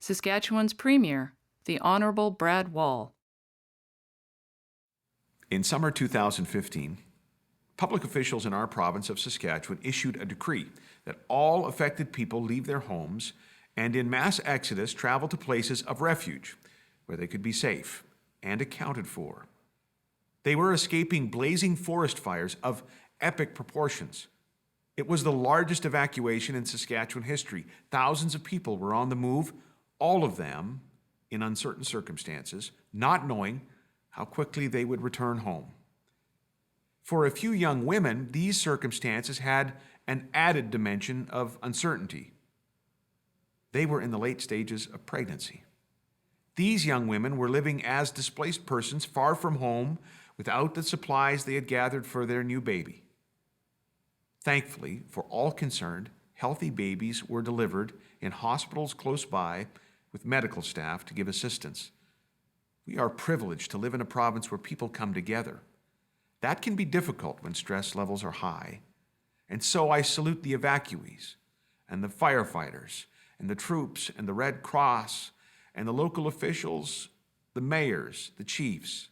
Saskatchewan's Premier, the Honourable Brad Wall. In summer 2015, public officials in our province of Saskatchewan issued a decree that all affected people leave their homes and in mass exodus travel to places of refuge where they could be safe and accounted for. They were escaping blazing forest fires of epic proportions. It was the largest evacuation in Saskatchewan history. Thousands of people were on the move, all of them in uncertain circumstances, not knowing how quickly they would return home. For a few young women, these circumstances had an added dimension of uncertainty. They were in the late stages of pregnancy. These young women were living as displaced persons far from home without the supplies they had gathered for their new baby. Thankfully, for all concerned, healthy babies were delivered in hospitals close by with medical staff to give assistance. We are privileged to live in a province where people come together. That can be difficult when stress levels are high. And so I salute the evacuees and the firefighters and the troops and the Red Cross and the local officials, the mayors, the chiefs,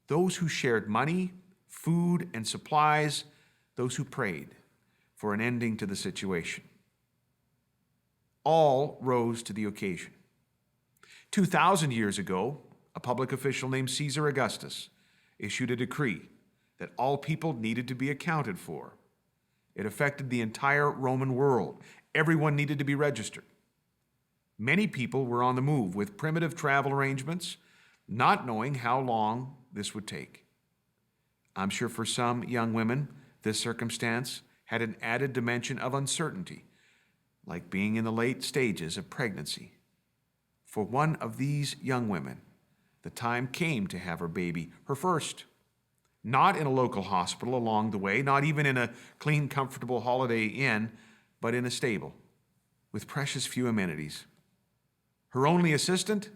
those who shared money, food, and supplies, those who prayed for an ending to the situation. All rose to the occasion. 2,000 years ago, a public official named Caesar Augustus issued a decree that all people needed to be accounted for. It affected the entire Roman world. Everyone needed to be registered. Many people were on the move with primitive travel arrangements, not knowing how long this would take. I'm sure for some young women, this circumstance had an added dimension of uncertainty, like being in the late stages of pregnancy. For one of these young women, the time came to have her baby, her first. Not in a local hospital along the way, not even in a clean, comfortable Holiday Inn, but in a stable with precious few amenities. Her only assistant,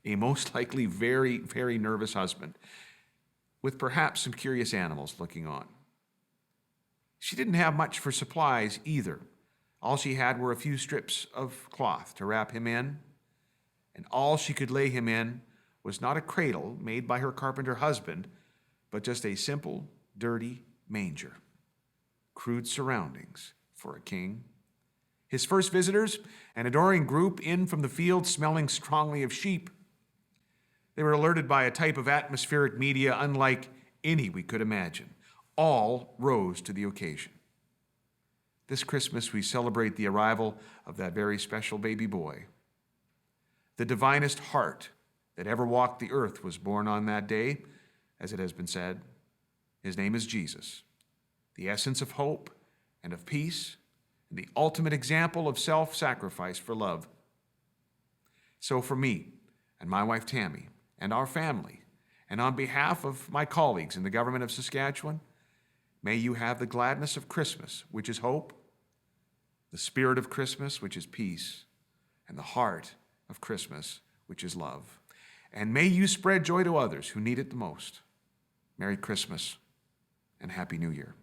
a most likely very, very nervous husband, with perhaps some curious animals looking on. She didn't have much for supplies either. All she had were a few strips of cloth to wrap him in, and all she could lay him in was not a cradle made by her carpenter husband, but just a simple, dirty manger. Crude surroundings for a king. His first visitors, an adoring group in from the field smelling strongly of sheep. They were alerted by a type of atmospheric media unlike any we could imagine. All rose to the occasion. This Christmas, we celebrate the arrival of that very special baby boy. The Divinest Heart that ever walked the earth was born on that day, as it has been said. His name is Jesus, the essence of hope and of peace, and the ultimate example of self-sacrifice for love. So for me and my wife Tammy and our family, and on behalf of my colleagues in the government of Saskatchewan, may you have the gladness of Christmas, which is hope, the spirit of Christmas, which is peace, and the heart of Christmas, which is love. And may you spread joy to others who need it the most. Merry Christmas and Happy New Year.